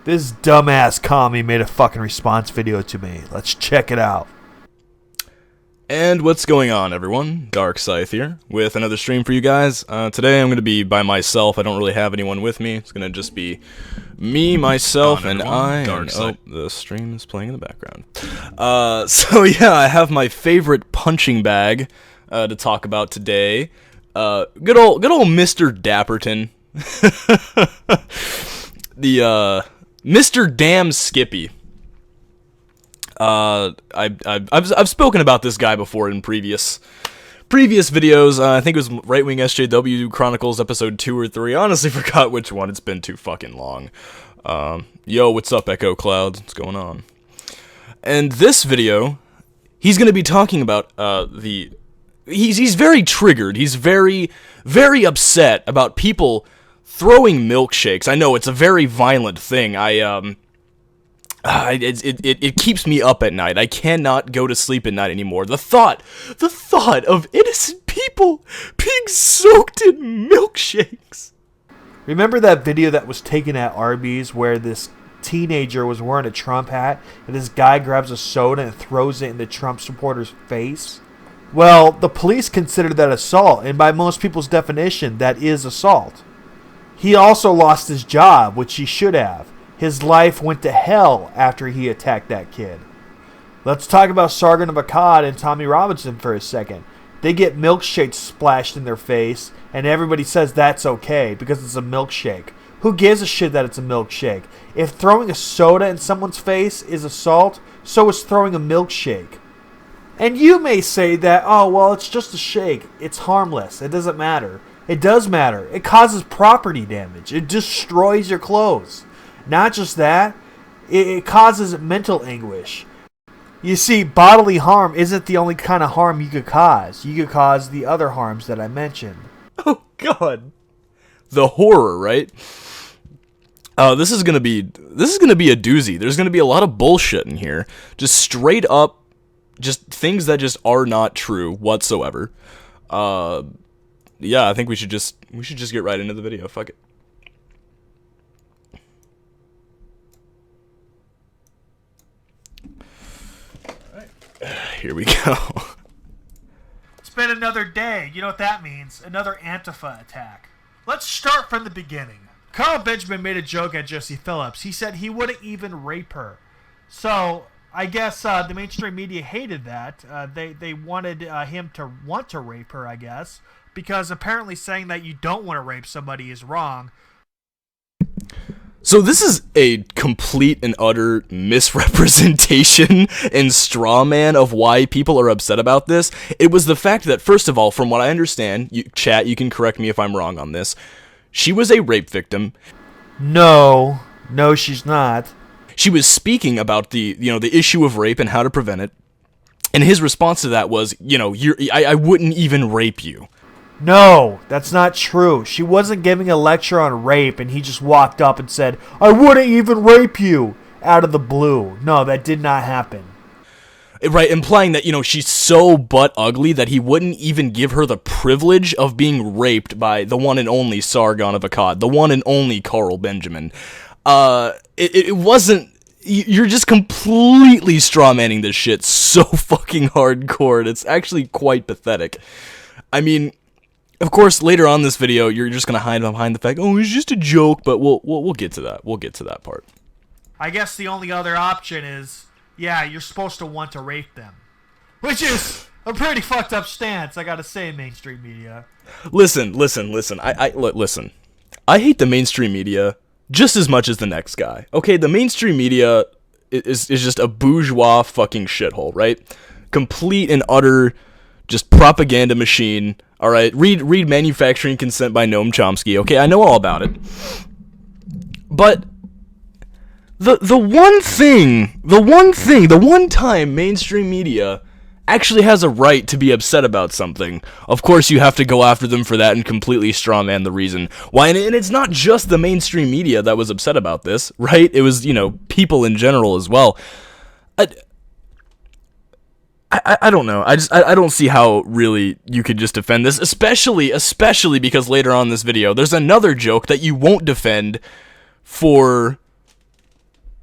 This dumbass commie made a fucking response video to me. Let's check it out. And what's going on, everyone? DarkScythe here, with another stream for you guys. Today I'm going to be by myself. I don't really have anyone with me. It's going to just be me, myself, and I. DarkScythe. The stream is playing in the background. So yeah, I have my favorite punching bag to talk about today. Good old Mr. Dapperton. The Mr. Damn Skippy. I've spoken about this guy before in previous videos. I think it was Right Wing SJW Chronicles episode 2 or 3. I honestly forgot which one. It's been too fucking long. Yo, what's up, Echo Clouds? What's going on? And this video, he's gonna be talking about he's very triggered. He's very upset about people throwing milkshakes. I know it's a very violent thing. It keeps me up at night. I cannot go to sleep at night anymore. The thought of innocent people being soaked in milkshakes. Remember that video that was taken at Arby's where this teenager was wearing a Trump hat and this guy grabs a soda and throws it in the Trump supporter's face? Well, the police considered that assault, and by most people's definition, that is assault. He also lost his job, which he should have. His life went to hell after he attacked that kid. Let's talk about Sargon of Akkad and Tommy Robinson for a second. They get milkshakes splashed in their face, and everybody says that's okay because it's a milkshake. Who gives a shit that it's a milkshake? If throwing a soda in someone's face is assault, so is throwing a milkshake. And you may say that, oh, well, it's just a shake. It's harmless. It doesn't matter. It does matter. It causes property damage. It destroys your clothes. Not just that, it causes mental anguish. You see, bodily harm isn't the only kind of harm you could cause. You could cause the other harms that I mentioned. Oh, God. The horror, right? This is gonna be a doozy. There's gonna be a lot of bullshit in here. Just straight up, just things that just are not true whatsoever. Yeah, I think we should just get right into the video. Fuck it. Here we go. It's been another day. You know what that means? Another Antifa attack. Let's start from the beginning. Carl Benjamin made a joke at Jesse Phillips. He said he wouldn't even rape her. So, I guess the mainstream media hated that. They wanted him to want to rape her, I guess. Because apparently saying that you don't want to rape somebody is wrong. So this is a complete and utter misrepresentation and straw man of why people are upset about this. It was the fact that, first of all, from what I understand, chat, you can correct me if I'm wrong on this, she was a rape victim. No, she's not. She was speaking about the issue of rape and how to prevent it, and his response to that was, I wouldn't even rape you. No, that's not true. She wasn't giving a lecture on rape and he just walked up and said, I wouldn't even rape you, out of the blue. No, that did not happen. Right, implying that, she's so butt ugly that he wouldn't even give her the privilege of being raped by the one and only Sargon of Akkad, the one and only Carl Benjamin. It wasn't... You're just completely strawmanning this shit so fucking hardcore. It's actually quite pathetic. I mean... Of course, later on in this video, you're just gonna hide behind the fact, oh, it's just a joke, but we'll get to that. We'll get to that part. I guess the only other option is, yeah, you're supposed to want to rape them. Which is a pretty fucked up stance, I gotta say, mainstream media. Listen. Listen. I hate the mainstream media just as much as the next guy. Okay, the mainstream media is just a bourgeois fucking shithole, right? Complete and utter just propaganda machine. All right, read Manufacturing Consent by Noam Chomsky. Okay, I know all about it. But the one time mainstream media actually has a right to be upset about something, of course you have to go after them for that and completely strawman the reason why. And it's not just the mainstream media that was upset about this, right? It was, people in general as well. I don't know. I don't see how really you could just defend this, especially because later on in this video, there's another joke that you won't defend for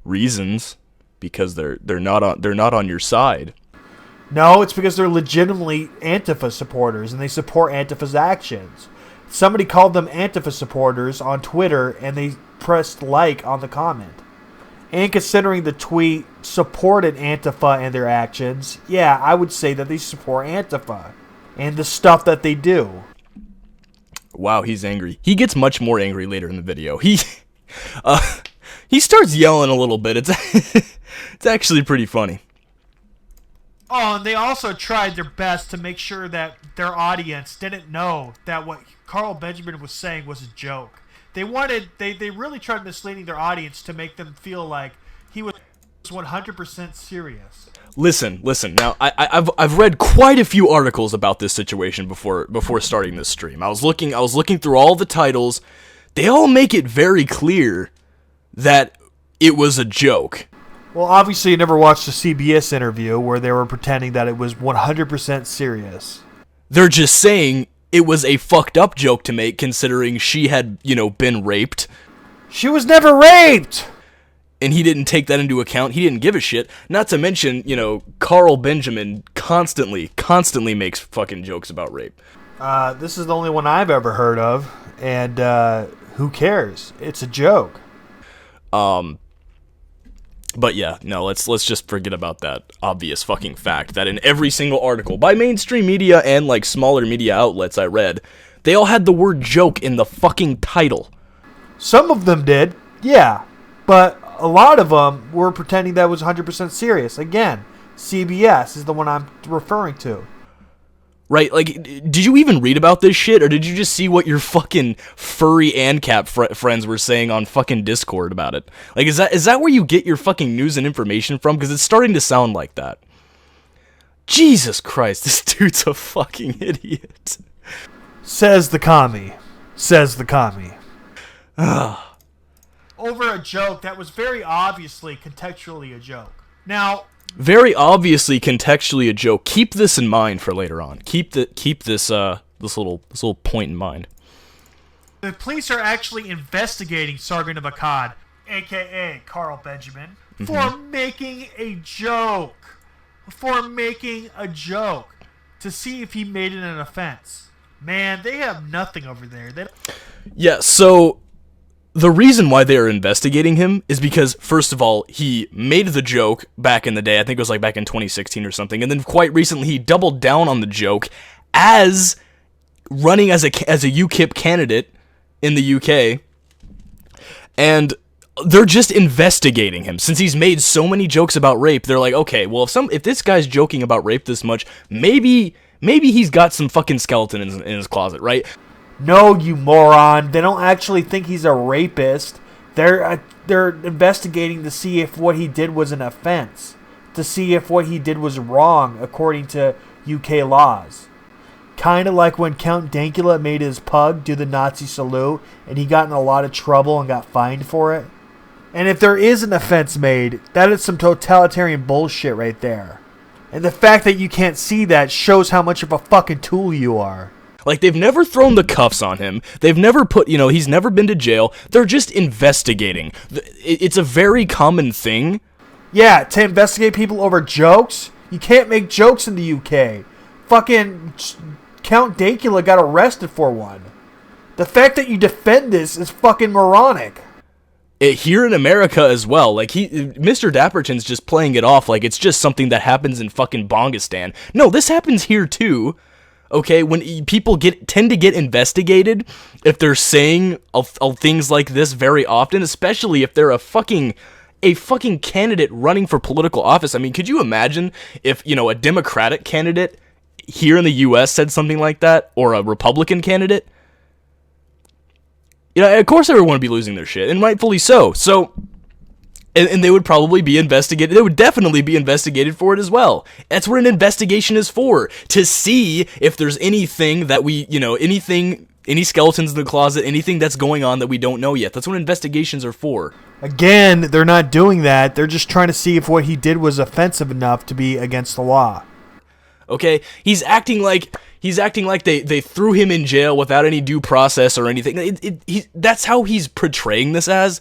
reasons, because they're not on your side. No, it's because they're legitimately Antifa supporters, and they support Antifa's actions. Somebody called them Antifa supporters on Twitter, and they pressed like on the comment. And considering the tweet supported Antifa and their actions, yeah, I would say that they support Antifa and the stuff that they do. Wow, he's angry. He gets much more angry later in the video. He starts yelling a little bit. It's actually pretty funny. Oh, and they also tried their best to make sure that their audience didn't know that what Carl Benjamin was saying was a joke. They really tried misleading their audience to make them feel like he was 100% serious. Listen. Now, I've read quite a few articles about this situation before starting this stream. I was looking through all the titles. They all make it very clear that it was a joke. Well, obviously you never watched the CBS interview where they were pretending that it was 100% serious. They're just saying it was a fucked up joke to make, considering she had, been raped. She was never raped! And he didn't take that into account. He didn't give a shit. Not to mention, Carl Benjamin constantly makes fucking jokes about rape. This is the only one I've ever heard of, and who cares? It's a joke. But yeah, no, let's just forget about that obvious fucking fact that in every single article by mainstream media and like smaller media outlets I read, they all had the word joke in the fucking title. Some of them did, yeah, but a lot of them were pretending that was 100% serious. Again, CBS is the one I'm referring to. Right, like, did you even read about this shit, or did you just see what your fucking furry ANCAP friends were saying on fucking Discord about it? Like, is that where you get your fucking news and information from? Because it's starting to sound like that. Jesus Christ, this dude's a fucking idiot. Says the commie. Over a joke that was very obviously contextually a joke. Now, very obviously contextually a joke. Keep this in mind for later on. Keep this little point in mind. The police are actually investigating Sargon of Akkad, aka Carl Benjamin, for making a joke. To see if he made it an offense. Man, they have nothing over there. Yeah, so the reason why they are investigating him is because, first of all, he made the joke back in the day. I think it was like back in 2016 or something. And then quite recently, he doubled down on the joke as running as a UKIP candidate in the UK. And they're just investigating him. Since he's made so many jokes about rape, they're like, okay, well, if this guy's joking about rape this much, maybe he's got some fucking skeleton in his closet, right? No, you moron. They don't actually think he's a rapist. They're investigating to see if what he did was an offense. To see if what he did was wrong according to UK laws. Kind of like when Count Dankula made his pug do the Nazi salute and he got in a lot of trouble and got fined for it. And if there is an offense made, that is some totalitarian bullshit right there. And the fact that you can't see that shows how much of a fucking tool you are. Like, they've never thrown the cuffs on him. They've never he's never been to jail. They're just investigating. It's a very common thing. Yeah, to investigate people over jokes? You can't make jokes in the UK. Fucking Count Dankula got arrested for one. The fact that you defend this is fucking moronic. Here in America as well, like Mr. Dapperton's just playing it off like it's just something that happens in fucking Bongistan. No, this happens here too. Okay, when people tend to get investigated if they're saying of things like this very often, especially if they're a fucking candidate running for political office. I mean, could you imagine if, a Democratic candidate here in the US said something like that, or a Republican candidate? Of course everyone would be losing their shit, and rightfully so. So, and they would probably be investigated. They would definitely be investigated for it as well. That's what an investigation is for. To see if there's anything that any skeletons in the closet, anything that's going on that we don't know yet. That's what investigations are for. Again, they're not doing that. They're just trying to see if what he did was offensive enough to be against the law. Okay? He's acting like they threw him in jail without any due process or anything. That's how he's portraying this as.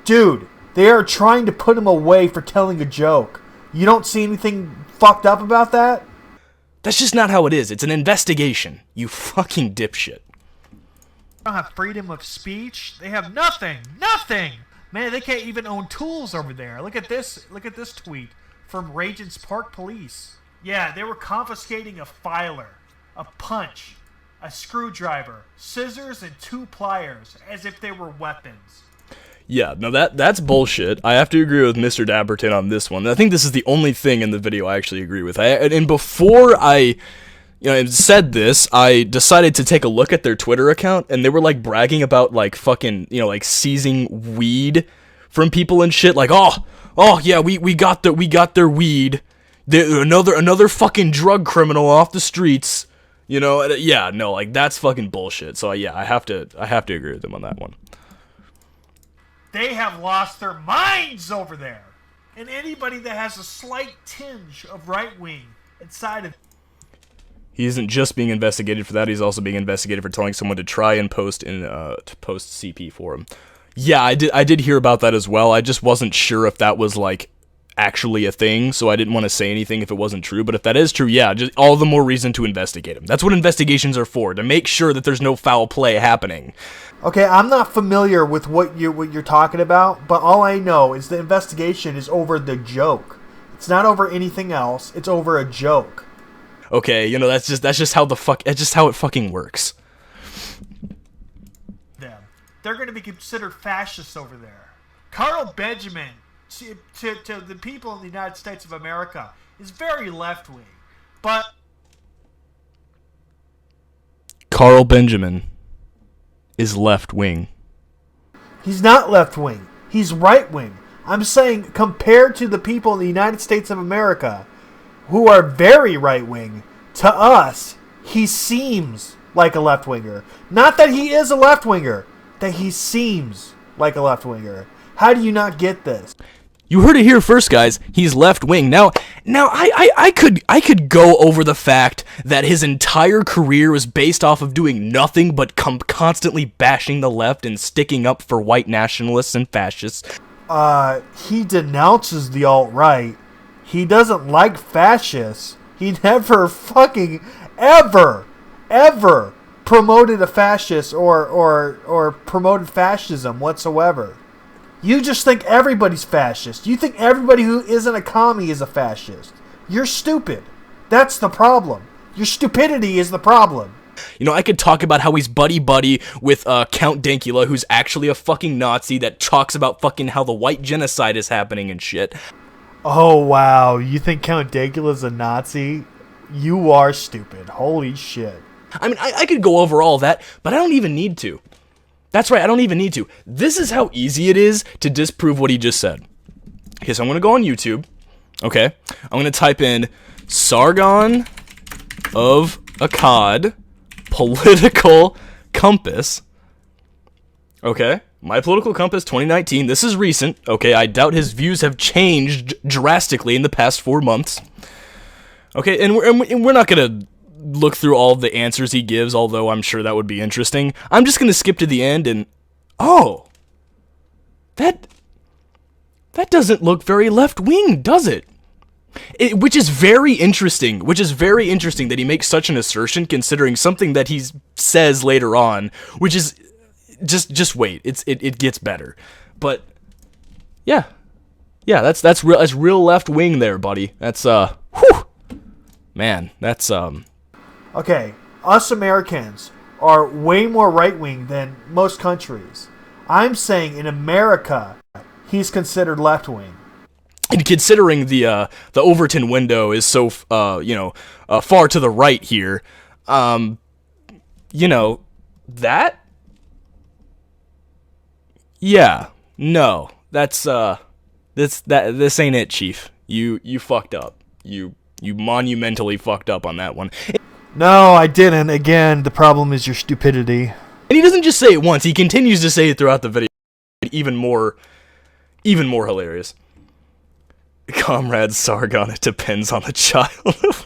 Dude, They are trying to put him away for telling a joke. You don't see anything fucked up about that? That's just not how it is. It's an investigation. You fucking dipshit. They don't have freedom of speech. They have nothing. Nothing! Man, they can't even own tools over there. Look at this. Look at this tweet from Regent's Park Police. Yeah, they were confiscating a filer, a punch, a screwdriver, scissors, and 2 pliers as if they were weapons. Yeah, no, that's bullshit. I have to agree with Mr. Dapperton on this one. I think this is the only thing in the video I actually agree with. And before I said this, I decided to take a look at their Twitter account, and they were like bragging about like fucking, like seizing weed from people and shit. Like, oh yeah, we got their weed. Another fucking drug criminal off the streets. Yeah, no, like that's fucking bullshit. So yeah, I have to agree with them on that one. They have lost their minds over there. And anybody that has a slight tinge of right wing inside of... He isn't just being investigated for that, he's also being investigated for telling someone to try and post CP for him. Yeah, I did hear about that as well. I just wasn't sure if that was like actually a thing, so I didn't want to say anything if it wasn't true. But if that is true, yeah, just all the more reason to investigate him. That's what investigations are for, to make sure that there's no foul play happening. Okay, I'm not familiar with what you're talking about, but all I know is the investigation is over the joke. It's not over anything else. It's over a joke. Okay, that's just how it fucking works. They're going to be considered fascists over there. Carl Benjamin, to the people in the United States of America, is very left-wing, but... Carl Benjamin is left-wing. He's not left-wing. He's right-wing. I'm saying, compared to the people in the United States of America, who are very right-wing, to us, he seems like a left-winger. Not that he is a left-winger, that he seems like a left-winger. How do you not get this? You heard it here first, guys. He's left-wing. Now I could go over the fact that his entire career was based off of doing nothing but constantly bashing the left and sticking up for white nationalists and fascists. He denounces the alt-right. He doesn't like fascists. He never fucking ever promoted a fascist or promoted fascism whatsoever. You just think everybody's fascist. You think everybody who isn't a commie is a fascist. You're stupid. That's the problem. Your stupidity is the problem. I could talk about how he's buddy-buddy with Count Dankula, who's actually a fucking Nazi that talks about fucking how the white genocide is happening and shit. Oh, wow. You think Count Dankula's a Nazi? You are stupid. Holy shit. I mean, I could go over all that, but I don't even need to. That's right, I don't even need to. This is how easy it is to disprove what he just said. Okay, so I'm going to go on YouTube. Okay, I'm going to type in Sargon of Akkad political compass. Okay, my political compass 2019. This is recent. Okay, I doubt his views have changed drastically in the past 4 months. Okay, and we're not going to look through all of the answers he gives, although I'm sure that would be interesting. I'm just going to skip to the end and... Oh! That doesn't look very left-wing, does it? Which is very interesting. Which is very interesting that he makes such an assertion, considering something that he says later on, which is... Just wait. It gets better. But... Yeah. Yeah, that's real left-wing there, buddy. That's, whew! Man, that's, Okay, us Americans are way more right-wing than most countries. I'm saying in America, he's considered left-wing. And considering the Overton window is so, far to the right here, that? Yeah, no, this ain't it, Chief. You fucked up. You monumentally fucked up on that one. No, I didn't. Again, the problem is your stupidity. And he doesn't just say it once, he continues to say it throughout the video. Even more hilarious. Comrade Sargon, it depends on the child. Oh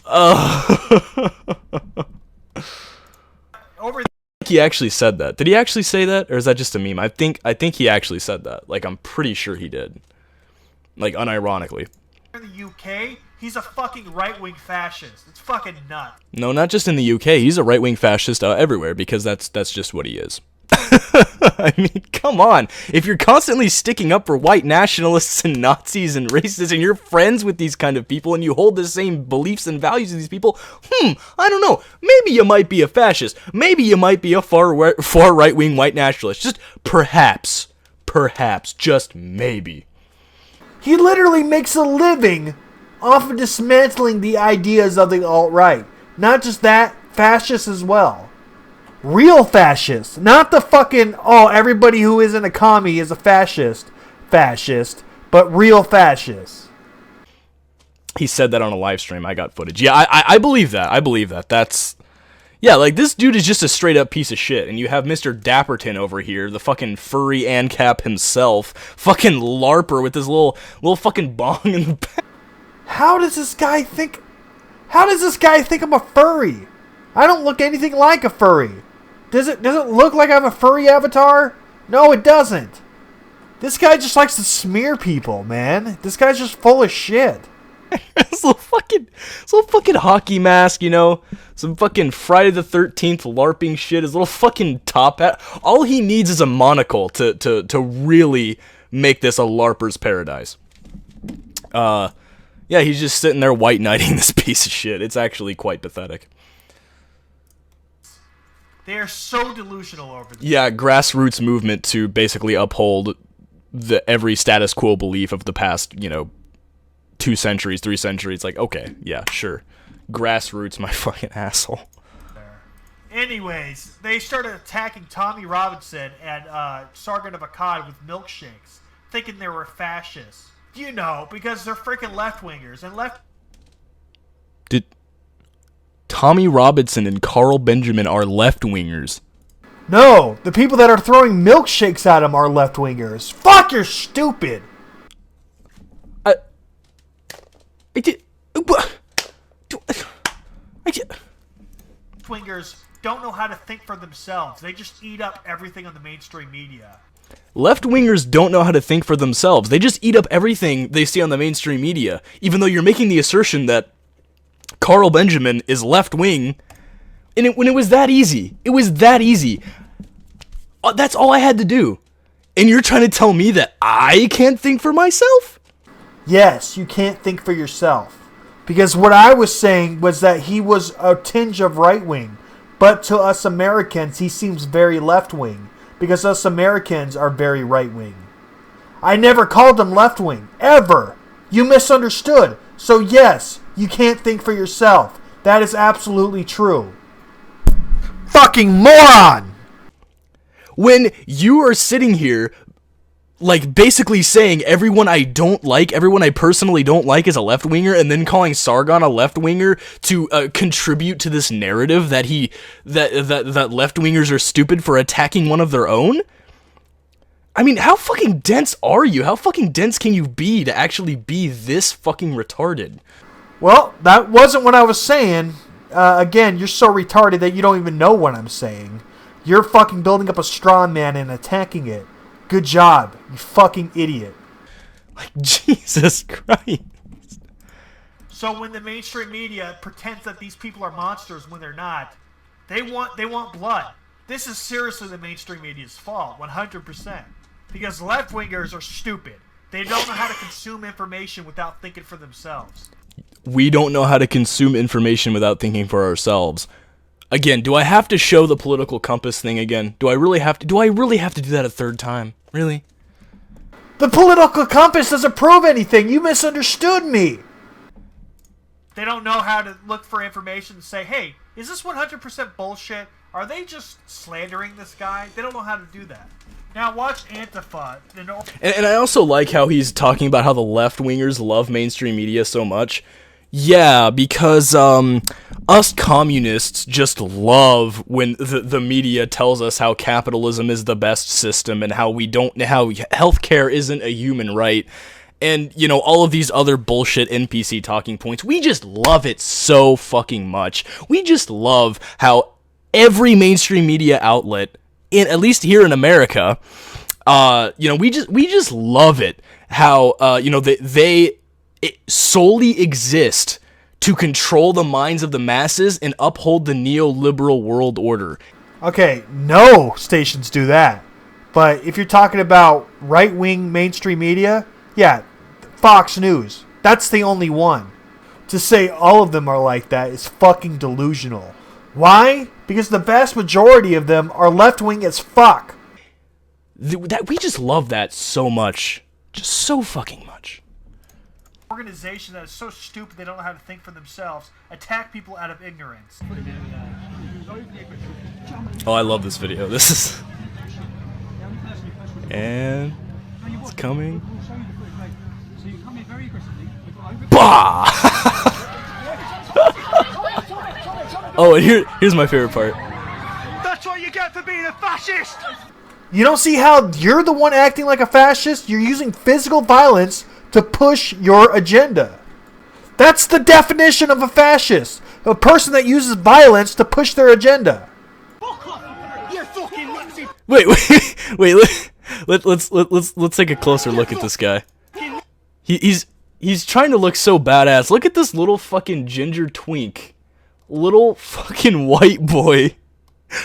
my God. Over He actually said that. Did he actually say that, or is that just a meme? I think he actually said that. Like, I'm pretty sure he did. Like, unironically. In the UK, he's a fucking right-wing fascist. It's fucking nuts. No, not just in the UK. He's a right-wing fascist everywhere, because that's just what he is. I mean, come on. If you're constantly sticking up for white nationalists and Nazis and racists, and you're friends with these kind of people, and you hold the same beliefs and values as these people, I don't know. Maybe you might be a fascist. Maybe you might be a far right-wing white nationalist. Just perhaps, just maybe. He literally makes a living off of dismantling the ideas of the alt-right. Not just that, fascists as well. Real fascists. Not the fucking, everybody who isn't a commie is a fascist, but real fascists. He said that on a live stream. I got footage. Yeah, I believe that. I believe that. That's... Yeah, like, this dude is just a straight-up piece of shit, and you have Mr. Dapperton over here, the fucking furry ANCAP himself, fucking LARPer with his little fucking bong in the back. How does this guy think I'm a furry? I don't look anything like a furry. Does it look like I have a furry avatar? No, it doesn't. This guy just likes to smear people, man. This guy's just full of shit. This little fucking hockey mask, you know, some fucking Friday the 13th LARPing shit, his little fucking top hat. All he needs is a monocle to really make this a LARPer's paradise. Yeah, he's just sitting there white knighting this piece of shit. It's actually quite pathetic. They are so delusional over this. Yeah, grassroots movement to basically uphold every status quo belief of the past, 2 centuries, 3 centuries. Like, okay, yeah, sure. Grassroots, my fucking asshole. Anyways, they started attacking Tommy Robinson and Sargon of Akkad with milkshakes, thinking they were fascists. Because they're freaking left-wingers. And Did Tommy Robinson and Carl Benjamin are left-wingers? No, the people that are throwing milkshakes at him are left-wingers. Fuck, you're stupid. Left-wingers don't know how to think for themselves. They just eat up everything on the mainstream media. Left-wingers don't know how to think for themselves. They just eat up everything they see on the mainstream media, even though you're making the assertion that Carl Benjamin is left-wing, and when it was that easy. It was that easy. That's all I had to do. And you're trying to tell me that I can't think for myself? Yes, you can't think for yourself. Because what I was saying was that he was a tinge of right-wing, but to us Americans, he seems very left-wing, because us Americans are very right-wing. I never called him left-wing, ever. You misunderstood. So yes, you can't think for yourself. That is absolutely true. Fucking moron! When you are sitting here, like, basically saying everyone I don't like, everyone I personally don't like is a left-winger, and then calling Sargon a left-winger to contribute to this narrative that that left-wingers are stupid for attacking one of their own? I mean, how fucking dense are you? How fucking dense can you be to actually be this fucking retarded? Well, that wasn't what I was saying. Again, you're so retarded that you don't even know what I'm saying. You're fucking building up a straw man and attacking it. Good job, you fucking idiot. Like, Jesus Christ. So when the mainstream media pretends that these people are monsters when they're not, they want blood. This is seriously the mainstream media's fault, 100%. Because left-wingers are stupid. They don't know how to consume information without thinking for themselves. We don't know how to consume information without thinking for ourselves. Again, do I have to show the political compass thing again? Do I really have to do that a third time? Really? The political compass doesn't prove anything. You misunderstood me. They don't know how to look for information and say, hey, is this 100% bullshit? Are they just slandering this guy? They don't know how to do that. Now watch Antifa. And I also like how he's talking about how the left-wingers love mainstream media so much. Yeah, because us communists just love when the media tells us how capitalism is the best system and how healthcare isn't a human right. And, all of these other bullshit NPC talking points. We just love it so fucking much. We just love how every mainstream media outlet, at least here in America, we just love it how they solely exist to control the minds of the masses and uphold the neoliberal world order. Okay, no stations do that. But if you're talking about right-wing mainstream media, yeah, Fox News. That's the only one. To say all of them are like that is fucking delusional. Why? Because the vast majority of them are left-wing as fuck. We just love that so much. Just so fucking much. Organization that is so stupid they don't know how to think for themselves, attack people out of ignorance. Oh, I love this video. This is... And... It's coming. Bah! Oh, and here's my favorite part. That's what you get for being a fascist! You don't see how you're the one acting like a fascist? You're using physical violence to push your agenda. That's the definition of a fascist. A person that uses violence to push their agenda. Wait. Let's take a closer look at this guy. He's trying to look so badass. Look at this little fucking ginger twink. Little fucking white boy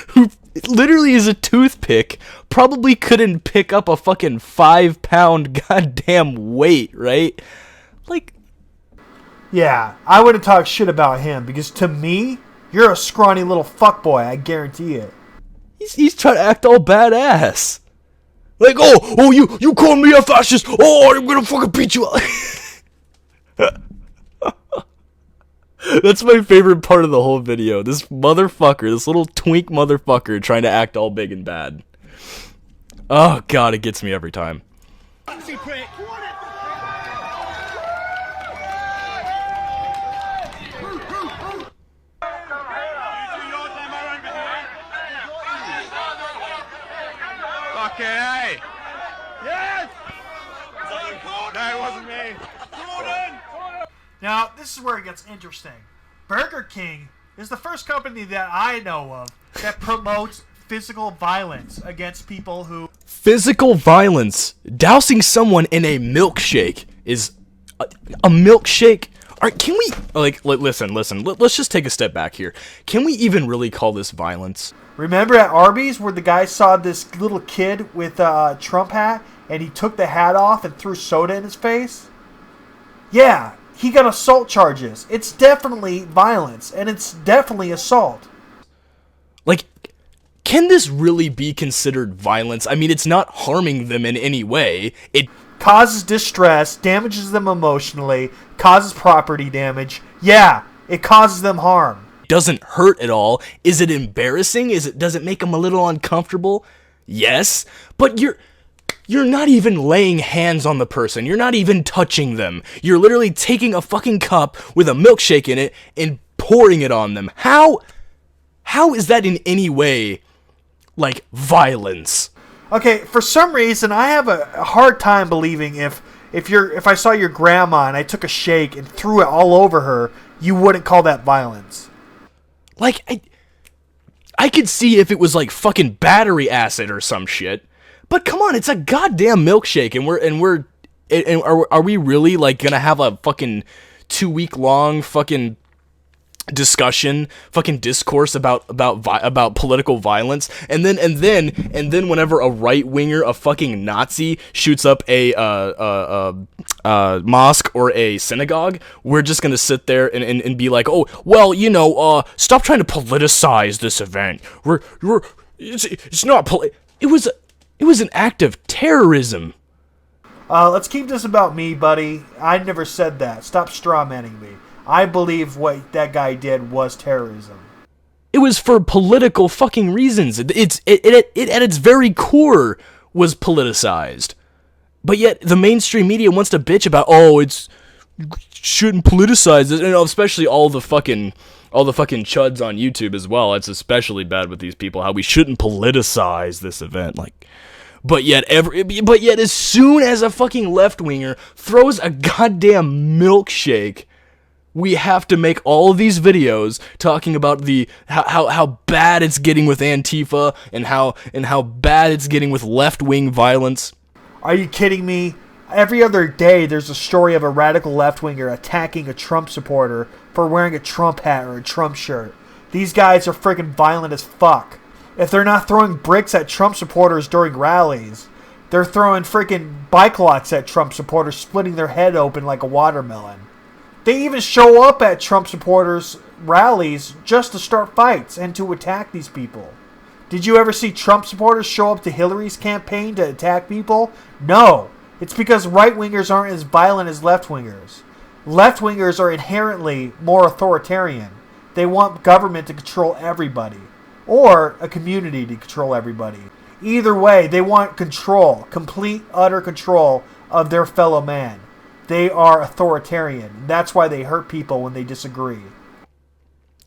who literally is a toothpick. Probably couldn't pick up a fucking 5-pound goddamn weight, right? Like, yeah, I wouldn't talk shit about him because to me, you're a scrawny little fuckboy, I guarantee it. He's trying to act all badass. Like, oh, you call me a fascist? Oh, I'm gonna fucking beat you up. That's my favorite part of the whole video. This motherfucker, this little twink motherfucker trying to act all big and bad. Oh god, it gets me every time. Okay, hey! Yes! No, it wasn't me. Jordan! Now, this is where it gets interesting. Burger King is the first company that I know of that promotes physical violence against people who... Physical violence. Dousing someone in a milkshake is... A milkshake? Alright, can we... Listen. Let's just take a step back here. Can we even really call this violence? Remember at Arby's where the guy saw this little kid with a Trump hat and he took the hat off and threw soda in his face? Yeah, he got assault charges. It's definitely violence and it's definitely assault. Like, can this really be considered violence? I mean, it's not harming them in any way. It causes distress, damages them emotionally, causes property damage. Yeah, it causes them harm. Doesn't hurt at all. Is it embarrassing? Does it make them a little uncomfortable? Yes, but you're not even laying hands on the person. You're not even touching them. You're literally taking a fucking cup with a milkshake in it and pouring it on them. How is that in any way like violence? Okay, for some reason I have a hard time believing if I saw your grandma and I took a shake and threw it all over her, you wouldn't call that violence. Like, I could see if it was like fucking battery acid or some shit, but come on, it's a goddamn milkshake, and are we really like gonna have a fucking 2-week long fucking discussion, fucking discourse about political violence, and then whenever a right winger, a fucking Nazi shoots up a mosque or a synagogue, we're just gonna sit there and be like, oh well, stop trying to politicize this event. It's not it was an act of terrorism. Let's keep this about me, buddy. I never said that. Stop strawmanning me. I believe what that guy did was terrorism. It was for political fucking reasons. It at its very core was politicized. But yet the mainstream media wants to bitch about, shouldn't politicize this, and especially all the fucking chuds on YouTube as well. It's especially bad with these people how we shouldn't politicize this event, like. But yet as soon as a fucking left winger throws a goddamn milkshake we have to make all of these videos talking about how bad it's getting with Antifa and how bad it's getting with left-wing violence. Are you kidding me? Every other day there's a story of a radical left-winger attacking a Trump supporter for wearing a Trump hat or a Trump shirt. These guys are freaking violent as fuck. If they're not throwing bricks at Trump supporters during rallies, they're throwing freaking bike lots at Trump supporters, splitting their head open like a watermelon. They even show up at Trump supporters' rallies just to start fights and to attack these people. Did you ever see Trump supporters show up to Hillary's campaign to attack people? No. It's because right-wingers aren't as violent as left-wingers. Left-wingers are inherently more authoritarian. They want government to control everybody. Or a community to control everybody. Either way, they want control. Complete, utter control of their fellow man. They are authoritarian. That's why they hurt people when they disagree.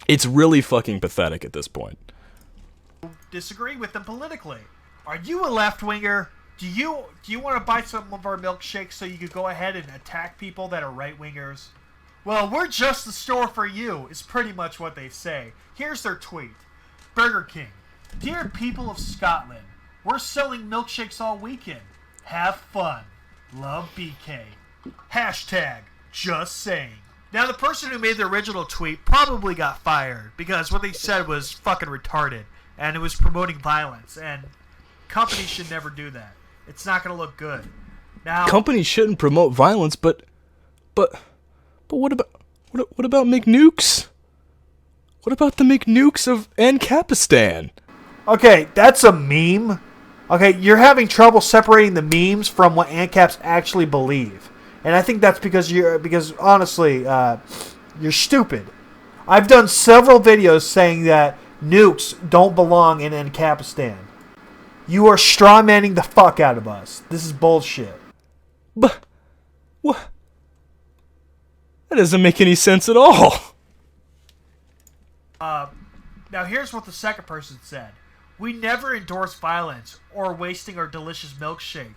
It's really fucking pathetic at this point. Disagree with them politically. Are you a left-winger? Do you want to buy some of our milkshakes so you could go ahead and attack people that are right-wingers? Well, we're just the store for you, is pretty much what they say. Here's their tweet. Burger King. Dear people of Scotland, we're selling milkshakes all weekend. Have fun. Love BK. Hashtag just saying. Now, the person who made the original tweet probably got fired because what they said was fucking retarded and it was promoting violence, and companies should never do that. It's not going to look good. Now, companies shouldn't promote violence, but what about McNukes? What about the McNukes of Ancapistan? okay, that's a meme. Okay, you're having trouble separating the memes from what ANCAPs actually believe. And I think that's because honestly, you're stupid. I've done several videos saying that nukes don't belong in Ancapistan. You are strawmanning the fuck out of us. This is bullshit. But what? That doesn't make any sense at all. Now here's what the second person said. We never endorse violence or wasting our delicious milkshakes.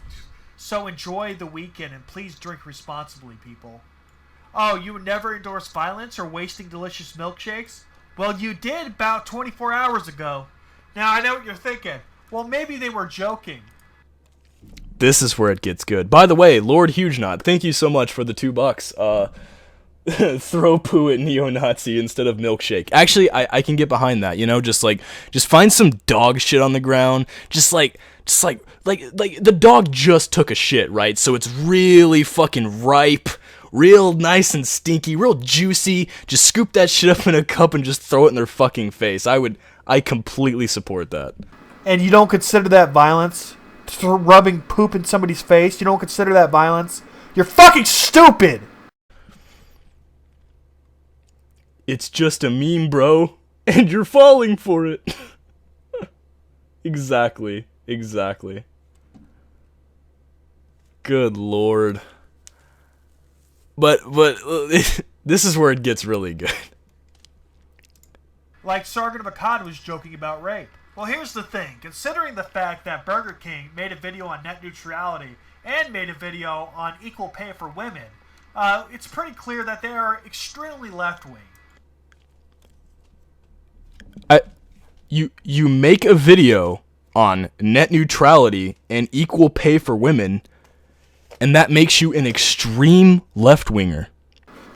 So enjoy the weekend and please drink responsibly, people. Oh, you would never endorse violence or wasting delicious milkshakes? Well, you did about 24 hours ago. Now, I know what you're thinking. Well, maybe they were joking. This is where it gets good. By the way, Lord Hugenot, thank you so much for the $2. Throw poo at neo-Nazi instead of milkshake. Actually, I can get behind that, you know, just find some dog shit on the ground. Just like the dog just took a shit, right? So it's really fucking ripe, real nice and stinky, real juicy. Just scoop that shit up in a cup and just throw it in their fucking face. I completely support that. And you don't consider that violence? Rubbing poop in somebody's face? You don't consider that violence? You're fucking stupid! It's just a meme, bro, and you're falling for it. Exactly. Good lord. But this is where it gets really good. Like Sergeant Akkad was joking about rape. Well, here's the thing. Considering the fact that Burger King made a video on net neutrality and made a video on equal pay for women, it's pretty clear that they are extremely left-wing. You make a video on net neutrality and equal pay for women, and that makes you an extreme left-winger.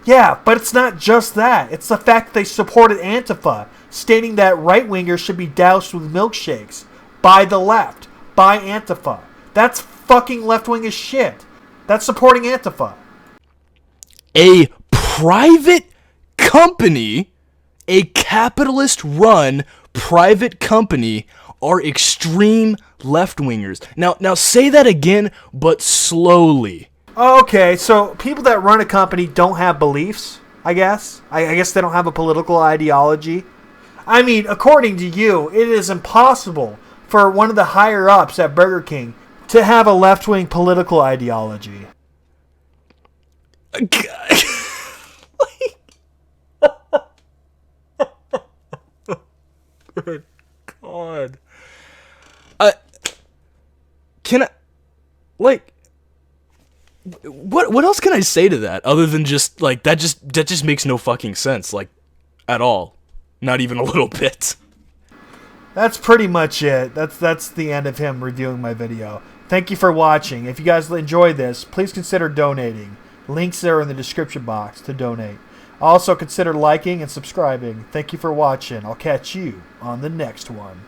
Yeah, but it's not just that. It's the fact that they supported Antifa, stating that right-wingers should be doused with milkshakes by the left, by Antifa. That's fucking left-wing as shit. That's supporting Antifa. A private company, a capitalist-run private company, are extreme left-wingers. Now say that again, but slowly. Okay, so people that run a company don't have beliefs, I guess? I guess they don't have a political ideology. I mean, according to you, it is impossible for one of the higher-ups at Burger King to have a left-wing political ideology. Good God. Can I, like, what else can I say to that other than just like that just makes no fucking sense, like, at all. Not even a little bit. That's pretty much it. That's the end of him reviewing my video. Thank you for watching. If you guys enjoyed this, please consider donating. Links are in the description box to donate. Also consider liking and subscribing. Thank you for watching. I'll catch you on the next one.